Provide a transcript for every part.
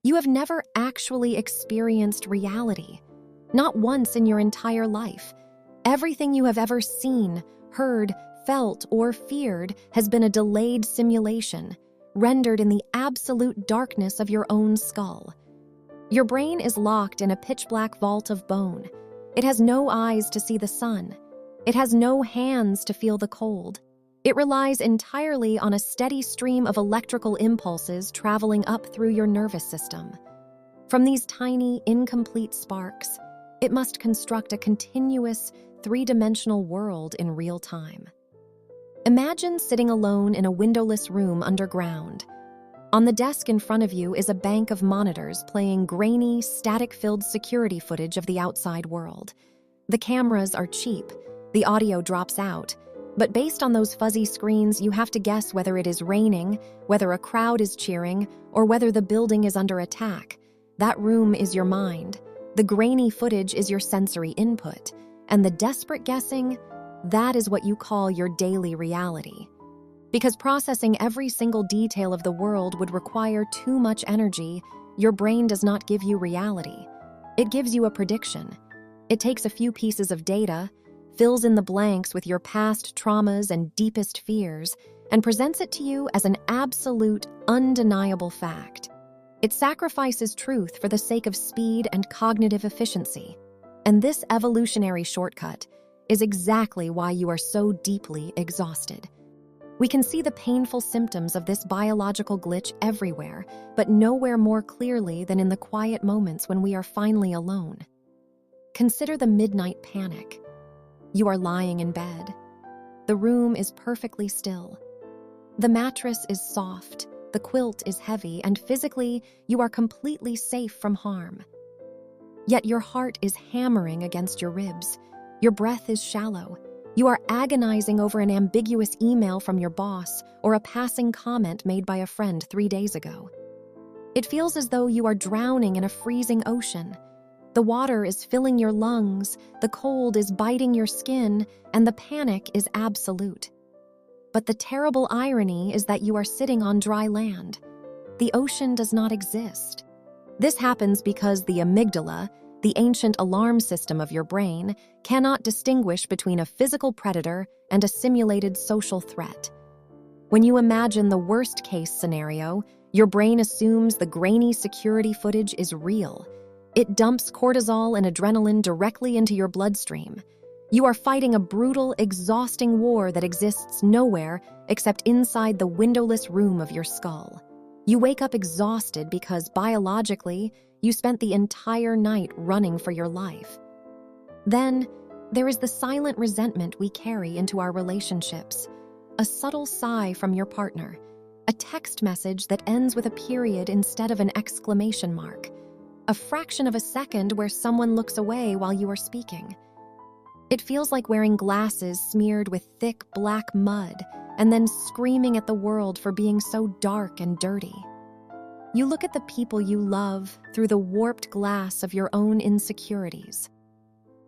You have never actually experienced reality. Not once in your entire life. Everything you have ever seen, heard, felt, or feared has been a delayed simulation, rendered in the absolute darkness of your own skull. Your brain is locked in a pitch-black vault of bone. It has no eyes to see the sun. It has no hands to feel the cold. It relies entirely on a steady stream of electrical impulses traveling up through your nervous system. From these tiny, incomplete sparks, it must construct a continuous, three-dimensional world in real time. Imagine sitting alone in a windowless room underground. On the desk in front of you is a bank of monitors playing grainy, static-filled security footage of the outside world. The cameras are cheap, the audio drops out, but based on those fuzzy screens, you have to guess whether it is raining, whether a crowd is cheering, or whether the building is under attack. That room is your mind. The grainy footage is your sensory input. And the desperate guessing, that is what you call your daily reality. Because processing every single detail of the world would require too much energy, your brain does not give you reality. It gives you a prediction. It takes a few pieces of data, fills in the blanks with your past traumas and deepest fears, and presents it to you as an absolute, undeniable fact. It sacrifices truth for the sake of speed and cognitive efficiency. And this evolutionary shortcut is exactly why you are so deeply exhausted. We can see the painful symptoms of this biological glitch everywhere, but nowhere more clearly than in the quiet moments when we are finally alone. Consider the midnight panic. You are lying in bed. The room is perfectly still. The mattress is soft, the quilt is heavy, and physically, you are completely safe from harm. Yet your heart is hammering against your ribs. Your breath is shallow. You are agonizing over an ambiguous email from your boss or a passing comment made by a friend 3 days ago. It feels as though you are drowning in a freezing ocean. The water is filling your lungs, the cold is biting your skin, and the panic is absolute. But the terrible irony is that you are sitting on dry land. The ocean does not exist. This happens because the amygdala, the ancient alarm system of your brain, cannot distinguish between a physical predator and a simulated social threat. When you imagine the worst-case scenario, your brain assumes the grainy security footage is real. It dumps cortisol and adrenaline directly into your bloodstream. You are fighting a brutal, exhausting war that exists nowhere except inside the windowless room of your skull. You wake up exhausted because, biologically, you spent the entire night running for your life. Then, there is the silent resentment we carry into our relationships. A subtle sigh from your partner. A text message that ends with a period instead of an exclamation mark. A fraction of a second where someone looks away while you are speaking. It feels like wearing glasses smeared with thick black mud and then screaming at the world for being so dark and dirty. You look at the people you love through the warped glass of your own insecurities.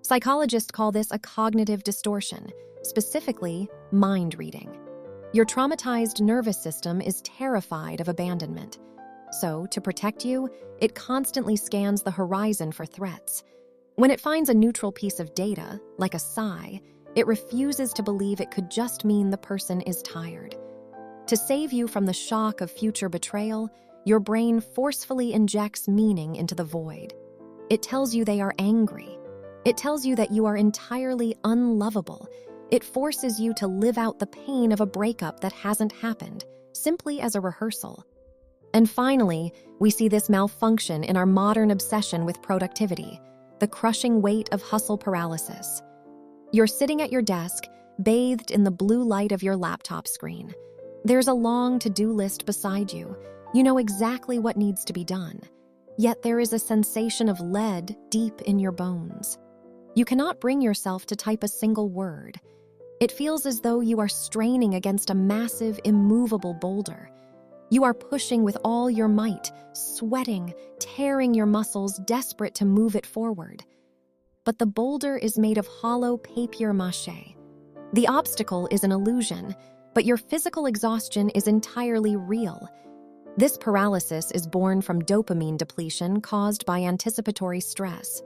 Psychologists call this a cognitive distortion, specifically mind reading. Your traumatized nervous system is terrified of abandonment. So, to protect you, it constantly scans the horizon for threats. When it finds a neutral piece of data, like a sigh, it refuses to believe it could just mean the person is tired. To save you from the shock of future betrayal, your brain forcefully injects meaning into the void. It tells you they are angry. It tells you that you are entirely unlovable. It forces you to live out the pain of a breakup that hasn't happened, simply as a rehearsal. And finally, we see this malfunction in our modern obsession with productivity, the crushing weight of hustle paralysis. You're sitting at your desk, bathed in the blue light of your laptop screen. There's a long to-do list beside you. You know exactly what needs to be done. Yet there is a sensation of lead deep in your bones. You cannot bring yourself to type a single word. It feels as though you are straining against a massive, immovable boulder. You are pushing with all your might, sweating, tearing your muscles, desperate to move it forward. But the boulder is made of hollow papier-mâché. The obstacle is an illusion, but your physical exhaustion is entirely real. This paralysis is born from dopamine depletion caused by anticipatory stress.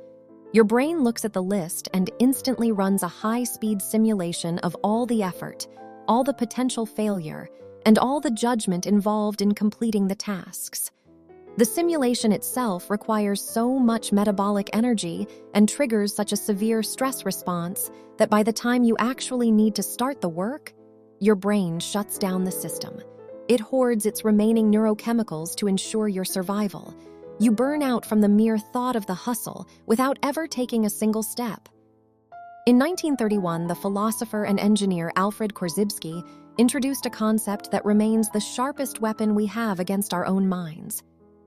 Your brain looks at the list and instantly runs a high-speed simulation of all the effort, all the potential failure, and all the judgment involved in completing the tasks. The simulation itself requires so much metabolic energy and triggers such a severe stress response that by the time you actually need to start the work, your brain shuts down the system. It hoards its remaining neurochemicals to ensure your survival. You burn out from the mere thought of the hustle without ever taking a single step. In 1931, the philosopher and engineer Alfred Korzybski introduced a concept that remains the sharpest weapon we have against our own minds.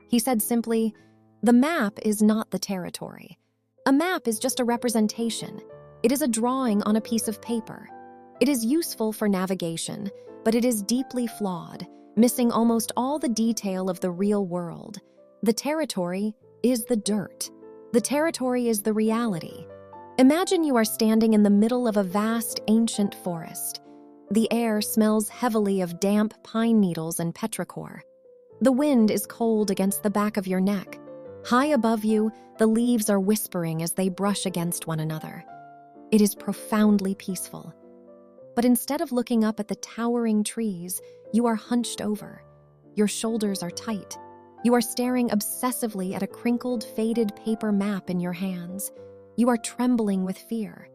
He said simply, "The map is not the territory. A map is just a representation. It is a drawing on a piece of paper. It is useful for navigation, but it is deeply flawed, missing almost all the detail of the real world. The territory is the dirt. The territory is the reality." Imagine you are standing in the middle of a vast, ancient forest. The air smells heavily of damp pine needles and petrichor. The wind is cold against the back of your neck. High above you, the leaves are whispering as they brush against one another. It is profoundly peaceful. But instead of looking up at the towering trees, you are hunched over. Your shoulders are tight. You are staring obsessively at a crinkled, faded paper map in your hands. You are trembling with fear.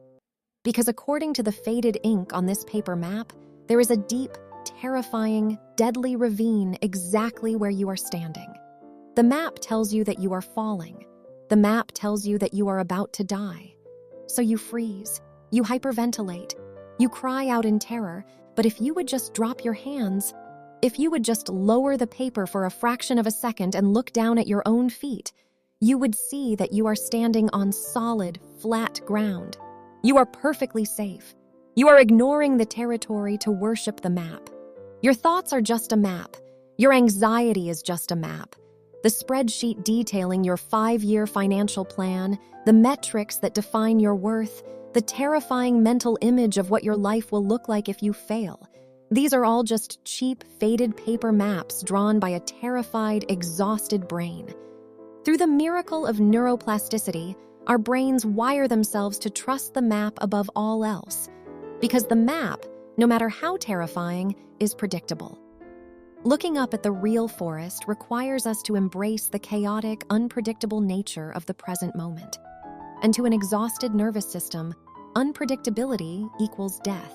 Because according to the faded ink on this paper map, there is a deep, terrifying, deadly ravine exactly where you are standing. The map tells you that you are falling. The map tells you that you are about to die. So you freeze. You hyperventilate. You cry out in terror, but if you would just drop your hands, if you would just lower the paper for a fraction of a second and look down at your own feet, you would see that you are standing on solid, flat ground. You are perfectly safe. You are ignoring the territory to worship the map. Your thoughts are just a map. Your anxiety is just a map. The spreadsheet detailing your 5-year financial plan, the metrics that define your worth, the terrifying mental image of what your life will look like if you fail. These are all just cheap, faded paper maps drawn by a terrified, exhausted brain. Through the miracle of neuroplasticity, our brains wire themselves to trust the map above all else. Because the map, no matter how terrifying, is predictable. Looking up at the real forest requires us to embrace the chaotic, unpredictable nature of the present moment. And to an exhausted nervous system, unpredictability equals death.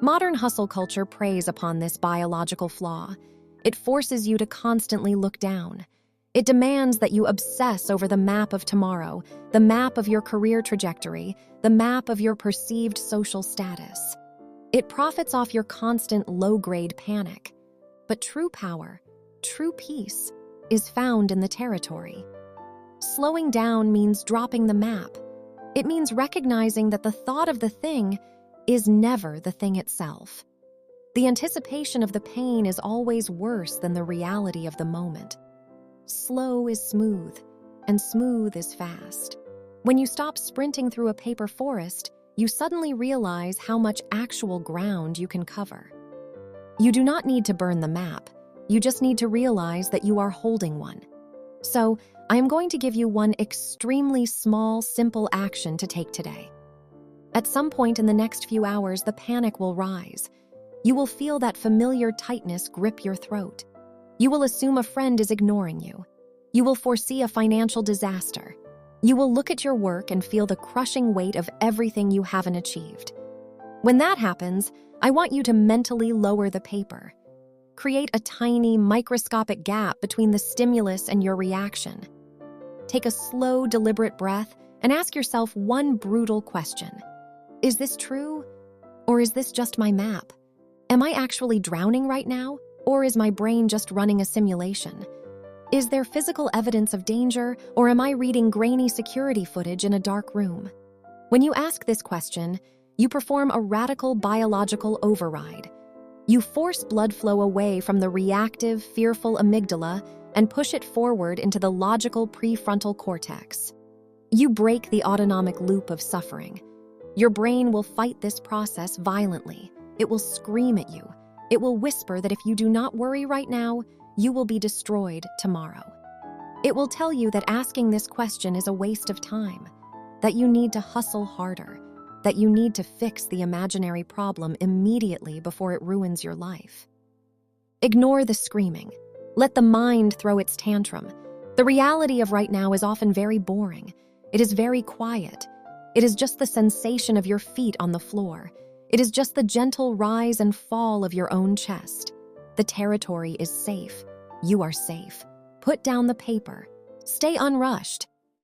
Modern hustle culture preys upon this biological flaw. It forces you to constantly look down. It demands that you obsess over the map of tomorrow, the map of your career trajectory, the map of your perceived social status. It profits off your constant low-grade panic. But true power, true peace, is found in the territory. Slowing down means dropping the map. It means recognizing that the thought of the thing is never the thing itself. The anticipation of the pain is always worse than the reality of the moment. Slow is smooth, and smooth is fast. When you stop sprinting through a paper forest, you suddenly realize how much actual ground you can cover. You do not need to burn the map. You just need to realize that you are holding one. So, I am going to give you one extremely small, simple action to take today. At some point in the next few hours, the panic will rise. You will feel that familiar tightness grip your throat. You will assume a friend is ignoring you. You will foresee a financial disaster. You will look at your work and feel the crushing weight of everything you haven't achieved. When that happens, I want you to mentally lower the paper. Create a tiny, microscopic gap between the stimulus and your reaction. Take a slow, deliberate breath and ask yourself one brutal question. Is this true? Or is this just my map? Am I actually drowning right now? Or is my brain just running a simulation? Is there physical evidence of danger, or am I reading grainy security footage in a dark room? When you ask this question, you perform a radical biological override. You force blood flow away from the reactive, fearful amygdala and push it forward into the logical prefrontal cortex. You break the autonomic loop of suffering. Your brain will fight this process violently. It will scream at you. It will whisper that if you do not worry right now, you will be destroyed tomorrow. It will tell you that asking this question is a waste of time, that you need to hustle harder, that you need to fix the imaginary problem immediately before it ruins your life. Ignore the screaming. Let the mind throw its tantrum. The reality of right now is often very boring. It is very quiet. It is just the sensation of your feet on the floor. It is just the gentle rise and fall of your own chest. The territory is safe. You are safe. Put down the paper. Stay unrushed.